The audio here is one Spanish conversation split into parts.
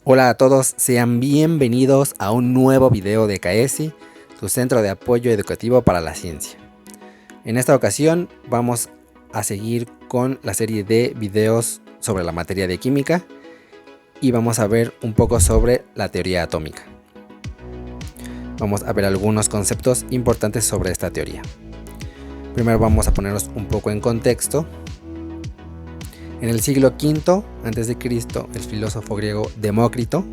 Hola a todos, sean bienvenidos a un nuevo video de CAESI, tu centro de apoyo educativo para la ciencia. En esta ocasión vamos a seguir con la serie de videos sobre la materia de química y vamos a ver un poco sobre la teoría atómica. Vamos a ver algunos conceptos importantes sobre esta teoría. Primero vamos a ponernos un poco en contexto. En el siglo V a.C., el filósofo griego Demócrito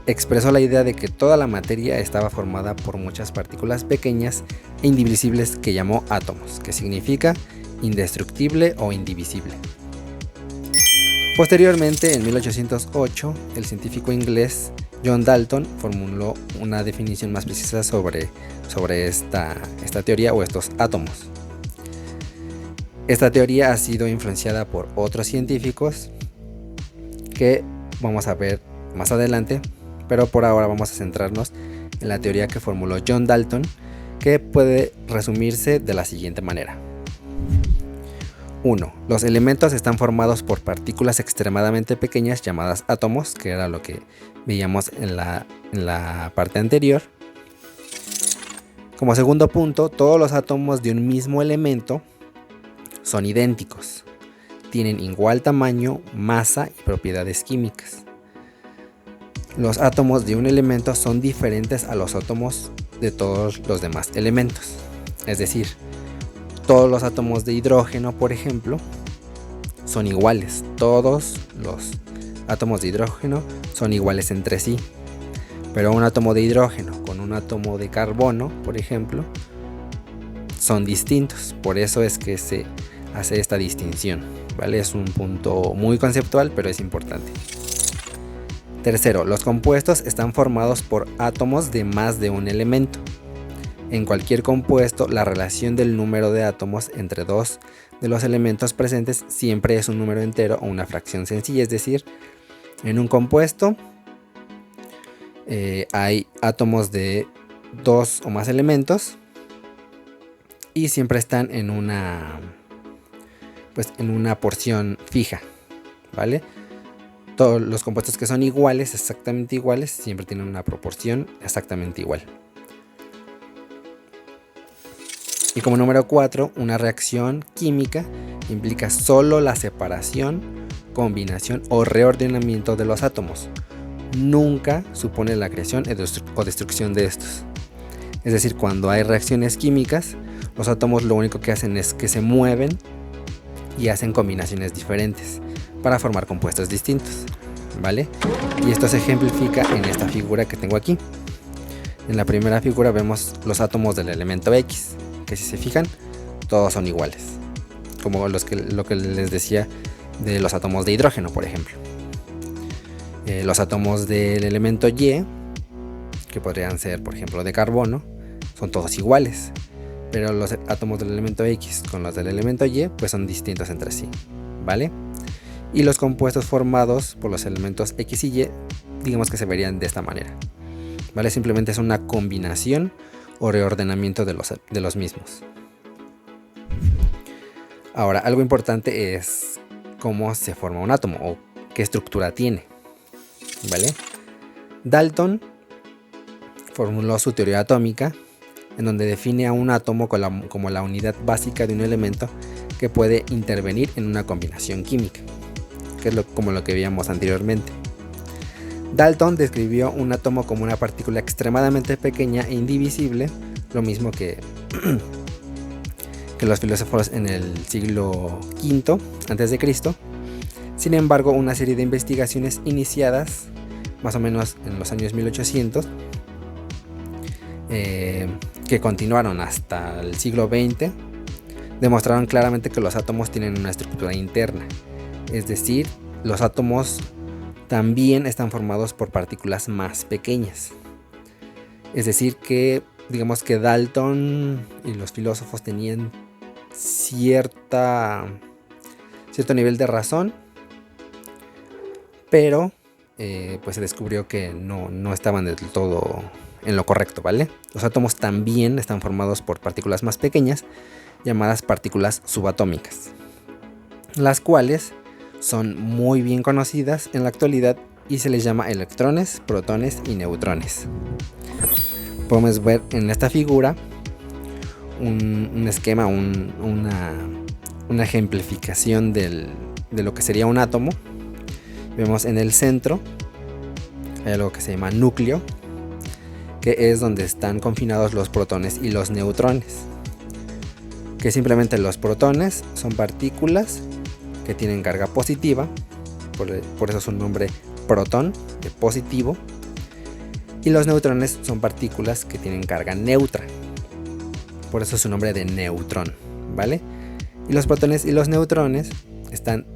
expresó la idea de que toda la materia estaba formada por muchas partículas pequeñas e indivisibles que llamó átomos, que significa indestructible o indivisible. Posteriormente, en 1808, el científico inglés John Dalton formuló una definición más precisa sobre esta teoría o estos átomos. Esta teoría ha sido influenciada por otros científicos que vamos a ver más adelante, pero por ahora vamos a centrarnos en la teoría que formuló John Dalton, que puede resumirse de la siguiente manera. 1. Los elementos están formados por partículas extremadamente pequeñas llamadas átomos, que era lo que veíamos en la parte anterior. Como segundo punto, todos los átomos de un mismo elemento son idénticos, tienen igual tamaño, masa y propiedades químicas. Los átomos de un elemento son diferentes a los átomos de todos los demás elementos. Es decir, todos los átomos de hidrógeno, por ejemplo, son iguales. Todos los átomos de hidrógeno son iguales entre sí. Pero un átomo de hidrógeno con un átomo de carbono, por ejemplo, son distintos. Por eso es que se hace esta distinción, ¿vale? Es un punto muy conceptual, pero es importante. Tercero, los compuestos están formados por átomos de más de un elemento. En cualquier compuesto, la relación del número de átomos entre dos de los elementos presentes siempre es un número entero o una fracción sencilla, es decir, en un compuesto hay átomos de dos o más elementos y siempre están en una porción fija, ¿vale? Todos los compuestos que son iguales, exactamente iguales, siempre tienen una proporción exactamente igual. Y como número 4, una reacción química implica solo la separación, combinación o reordenamiento de los átomos. Nunca supone la creación o destrucción de estos. Es decir, cuando hay reacciones químicas, los átomos lo único que hacen es que se mueven y hacen combinaciones diferentes para formar compuestos distintos, ¿vale? Y esto se ejemplifica en esta figura que tengo aquí. En la primera figura vemos los átomos del elemento X, que si se fijan, todos son iguales, como lo que les decía de los átomos de hidrógeno, por ejemplo. Los átomos del elemento Y, que podrían ser, por ejemplo, de carbono, son todos iguales. Pero los átomos del elemento X con los del elemento Y pues son distintos entre sí, ¿vale? Y los compuestos formados por los elementos X y Y, digamos que se verían de esta manera, ¿vale? Simplemente es una combinación o reordenamiento de los mismos. Ahora, algo importante es cómo se forma un átomo o qué estructura tiene, ¿vale? Dalton formuló su teoría atómica, en donde define a un átomo como la unidad básica de un elemento que puede intervenir en una combinación química, que es como lo que veíamos anteriormente. Dalton describió un átomo como una partícula extremadamente pequeña e indivisible, lo mismo que los filósofos en el siglo V a.C. Sin embargo, una serie de investigaciones iniciadas más o menos en los años 1800 que continuaron hasta el siglo XX, demostraron claramente que los átomos tienen una estructura interna. Es decir, los átomos también están formados por partículas más pequeñas. Es decir que, digamos que Dalton y los filósofos tenían cierto nivel de razón, pero pues se descubrió que no estaban del todo en lo correcto, ¿vale? Los átomos también están formados por partículas más pequeñas, llamadas partículas subatómicas, las cuales son muy bien conocidas en la actualidad y se les llama electrones, protones y neutrones. Podemos ver en esta figura un esquema, una ejemplificación de lo que sería un átomo. Vemos en el centro hay algo que se llama núcleo, que es donde están confinados los protones y los neutrones. Que simplemente los protones son partículas que tienen carga positiva, por eso su nombre protón, de positivo. Y los neutrones son partículas que tienen carga neutra, por eso su nombre de neutrón, ¿vale? Y los protones y los neutrones están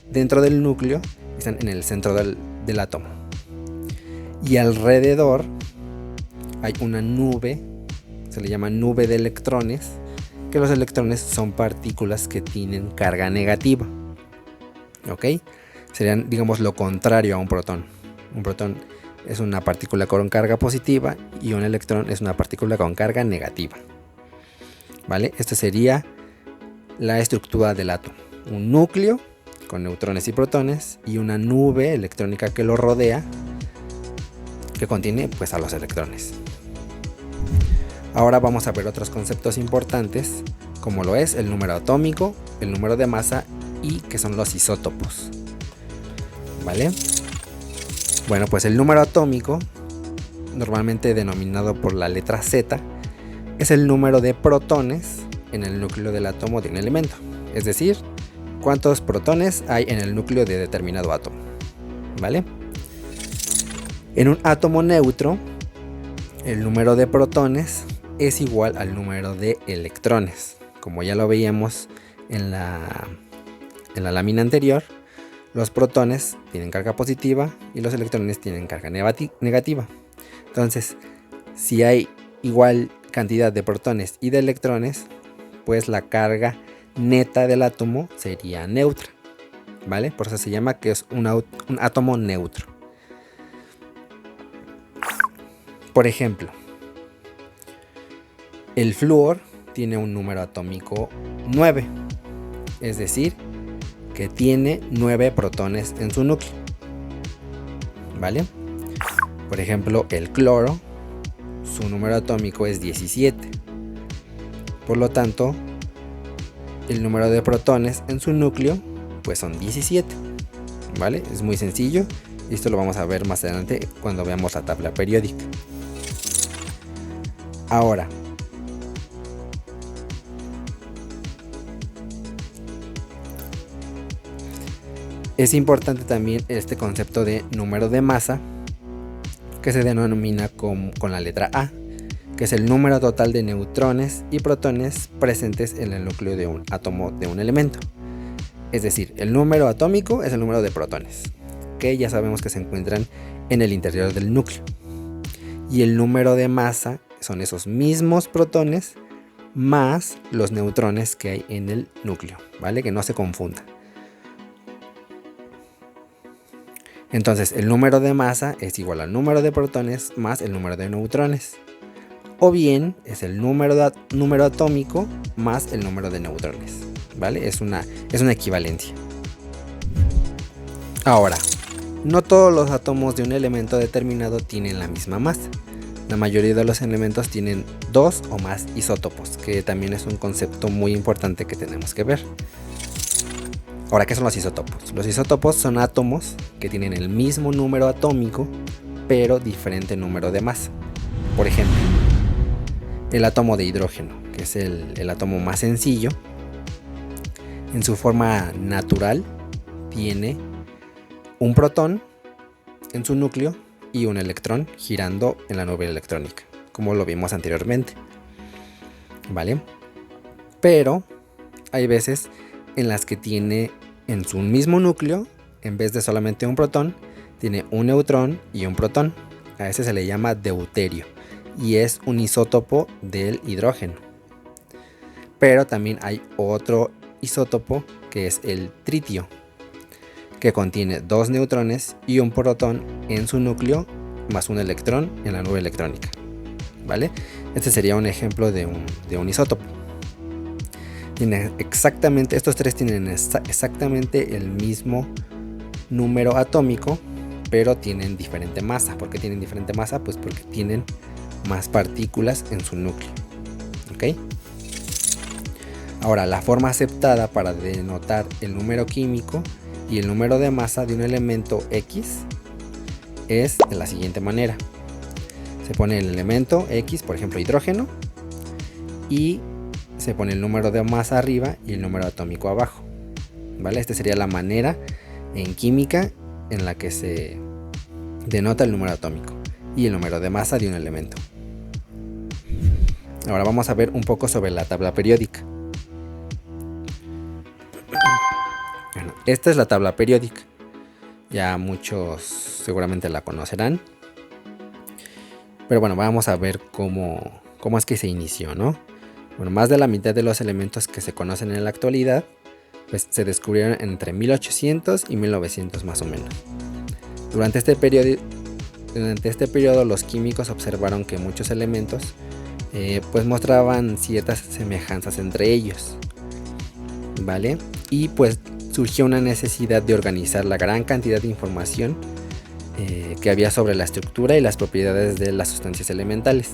dentro del núcleo, están en el centro del átomo. Y alrededor hay una nube, se le llama nube de electrones, que los electrones son partículas que tienen carga negativa. ¿Ok? Serían, digamos, lo contrario a un protón. Un protón es una partícula con carga positiva y un electrón es una partícula con carga negativa. ¿Vale? Esta sería la estructura del átomo. Un núcleo con neutrones y protones y una nube electrónica que lo rodea, que contiene pues a los electrones. Ahora vamos a ver otros conceptos importantes, como lo es el número atómico, el número de masa y que son los isótopos. ¿Vale? Bueno, pues el número atómico, normalmente denominado por la letra Z, es el número de protones en el núcleo del átomo de un elemento. Es decir, cuántos protones hay en el núcleo de determinado átomo. ¿Vale? En un átomo neutro, el número de protones es igual al número de electrones. Como ya lo veíamos en la lámina anterior, los protones tienen carga positiva y los electrones tienen carga negativa. Entonces, si hay igual cantidad de protones y de electrones, pues la carga neta del átomo sería neutra. ¿Vale? Por eso se llama que es un átomo neutro. Por ejemplo, el flúor tiene un número atómico 9, es decir, que tiene 9 protones en su núcleo. ¿Vale? Por ejemplo, el cloro, su número atómico es 17. Por lo tanto, el número de protones en su núcleo pues son 17. ¿Vale? Es muy sencillo y esto lo vamos a ver más adelante cuando veamos la tabla periódica. Ahora, es importante también este concepto de número de masa, que se denomina con la letra A, que es el número total de neutrones y protones presentes en el núcleo de un átomo de un elemento. Es decir, el número atómico es el número de protones, que ya sabemos que se encuentran en el interior del núcleo. Y el número de masa son esos mismos protones más los neutrones que hay en el núcleo, ¿vale? Que no se confunda. Entonces, el número de masa es igual al número de protones más el número de neutrones. O bien, es el número atómico más el número de neutrones, ¿vale? Es una equivalencia. Ahora, no todos los átomos de un elemento determinado tienen la misma masa. La mayoría de los elementos tienen 2 o más isótopos, que también es un concepto muy importante que tenemos que ver. Ahora, ¿qué son los isótopos? Los isótopos son átomos que tienen el mismo número atómico, pero diferente número de masa. Por ejemplo, el átomo de hidrógeno, que es el átomo más sencillo, en su forma natural tiene un protón en su núcleo y un electrón girando en la nube electrónica, como lo vimos anteriormente. ¿Vale? Pero hay veces en las que tiene en su mismo núcleo, en vez de solamente un protón, tiene un neutrón y un protón. A ese se le llama deuterio y es un isótopo del hidrógeno. Pero también hay otro isótopo que es el tritio, que contiene 2 neutrones y un protón en su núcleo más un electrón en la nube electrónica. ¿Vale? Este sería un ejemplo de un isótopo. Estos tres tienen exactamente el mismo número atómico, pero tienen diferente masa. ¿Por qué tienen diferente masa? Pues porque tienen más partículas en su núcleo. ¿Ok? Ahora, la forma aceptada para denotar el número químico y el número de masa de un elemento X es de la siguiente manera. Se pone el elemento X, por ejemplo hidrógeno, y se pone el número de masa arriba y el número atómico abajo. ¿Vale? Esta sería la manera en química en la que se denota el número atómico y el número de masa de un elemento. Ahora vamos a ver un poco sobre la tabla periódica. Bueno, esta es la tabla periódica. Ya muchos seguramente la conocerán. Pero bueno, vamos a ver cómo es que se inició, ¿no? Bueno, más de la mitad de los elementos que se conocen en la actualidad pues se descubrieron entre 1800 y 1900 más o menos. Durante este periodo los químicos observaron que muchos elementos pues mostraban ciertas semejanzas entre ellos, ¿vale? Y pues surgió una necesidad de organizar la gran cantidad de información que había sobre la estructura y las propiedades de las sustancias elementales.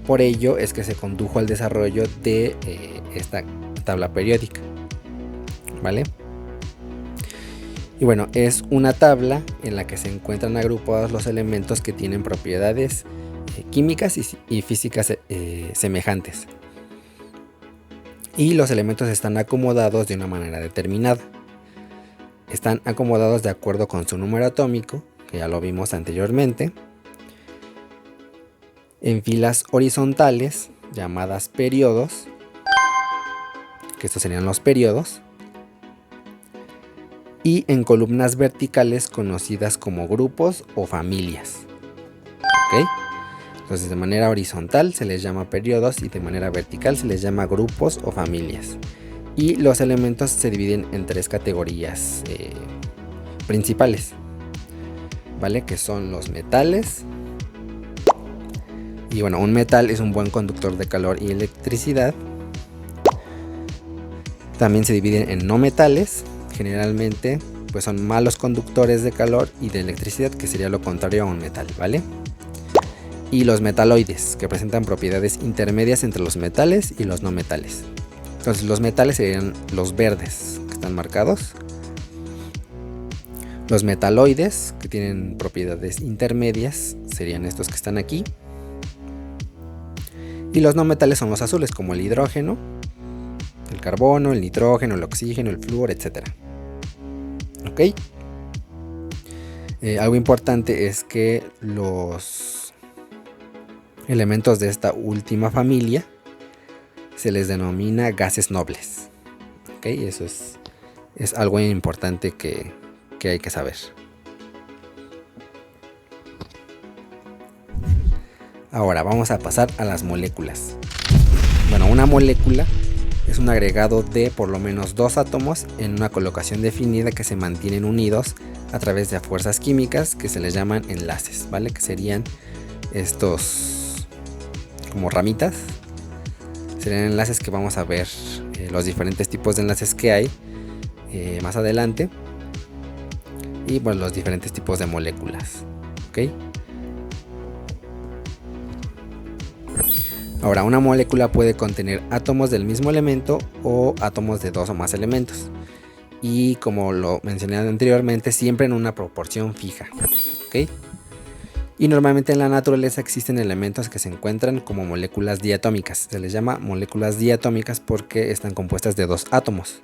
Por ello es que se condujo al desarrollo de esta tabla periódica, ¿vale? Y bueno, es una tabla en la que se encuentran agrupados los elementos que tienen propiedades químicas y físicas semejantes. Y los elementos están acomodados de una manera determinada. Están acomodados de acuerdo con su número atómico, que ya lo vimos anteriormente, en filas horizontales llamadas periodos, que estos serían los periodos, y en columnas verticales conocidas como grupos o familias. ¿Ok? Entonces de manera horizontal se les llama periodos y de manera vertical se les llama grupos o familias. Y los elementos se dividen en tres categorías principales, ¿vale? Que son los metales. Y bueno, un metal es un buen conductor de calor y electricidad. También se dividen en no metales. Generalmente pues son malos conductores de calor y de electricidad, que sería lo contrario a un metal, ¿vale? Y los metaloides, que presentan propiedades intermedias entre los metales y los no metales. Entonces los metales serían los verdes, que están marcados. Los metaloides, que tienen propiedades intermedias, serían estos que están aquí. Y los no metales son los azules, como el hidrógeno, el carbono, el nitrógeno, el oxígeno, el flúor, etc. ¿Ok? Algo importante es que los elementos de esta última familia se les denomina gases nobles. ¿Ok? Eso es algo importante que hay que saber. Ahora vamos a pasar a las moléculas. Bueno, una molécula es un agregado de por lo menos dos átomos en una colocación definida que se mantienen unidos a través de fuerzas químicas que se les llaman enlaces, ¿vale? Que serían estos como ramitas. Serían enlaces que vamos a ver los diferentes tipos de enlaces que hay más adelante. Y bueno, los diferentes tipos de moléculas, ¿ok? Ahora, una molécula puede contener átomos del mismo elemento o átomos de dos o más elementos. Y como lo mencioné anteriormente, siempre en una proporción fija, ¿ok? Y normalmente en la naturaleza existen elementos que se encuentran como moléculas diatómicas. Se les llama moléculas diatómicas porque están compuestas de dos átomos.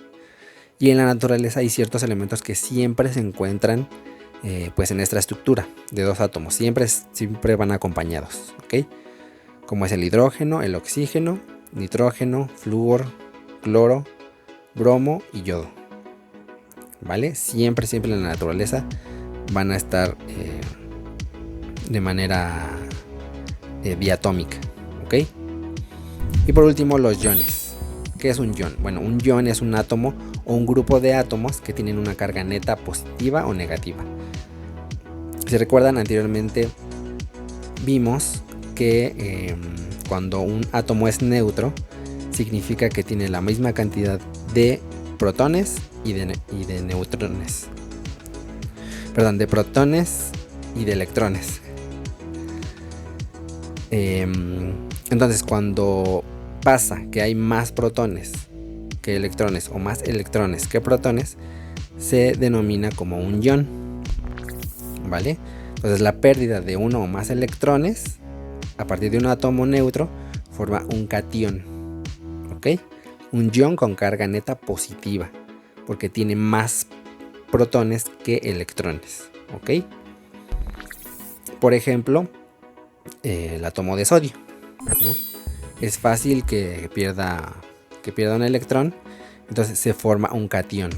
Y en la naturaleza hay ciertos elementos que siempre se encuentran pues en esta estructura de dos átomos. Siempre van acompañados, ¿ok? Como es el hidrógeno, el oxígeno, nitrógeno, flúor, cloro, bromo y yodo. ¿Vale? Siempre en la naturaleza van a estar de manera diatómica, ¿ok? Y por último, los iones. ¿Qué es un ion? Bueno, un ion es un átomo o un grupo de átomos que tienen una carga neta positiva o negativa. Si recuerdan, anteriormente vimos que cuando un átomo es neutro significa que tiene la misma cantidad de protones y de neutrones. de protones y de electrones. Entonces, cuando pasa que hay más protones que electrones o más electrones que protones, se denomina como un ion, ¿vale? Entonces, la pérdida de uno o más electrones a partir de un átomo neutro forma un catión, ¿ok? Un ion con carga neta positiva, porque tiene más protones que electrones, ¿ok? Por ejemplo, el átomo de sodio, ¿no? Es fácil que pierda un electrón, entonces se forma un catión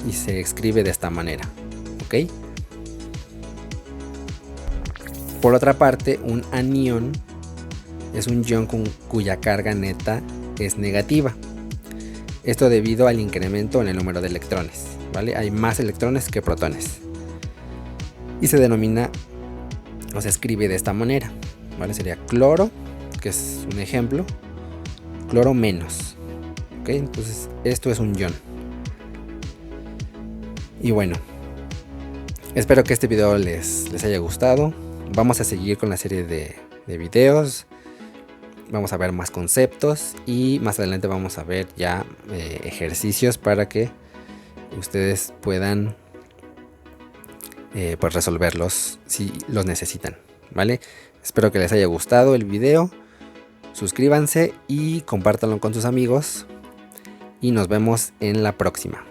y se escribe de esta manera, ¿ok? Por otra parte, un anión es un ion cuya carga neta es negativa. Esto debido al incremento en el número de electrones, ¿vale? Hay más electrones que protones. Y se denomina o se escribe de esta manera, ¿vale? Sería cloro, que es un ejemplo, cloro menos, ¿ok? Entonces esto es un ion. Y bueno, espero que este video les haya gustado. Vamos a seguir con la serie de videos. Vamos a ver más conceptos y más adelante vamos a ver ya ejercicios para que ustedes puedan pues resolverlos si los necesitan, ¿vale? Espero que les haya gustado el video. Suscríbanse y compártanlo con sus amigos. Y nos vemos en la próxima.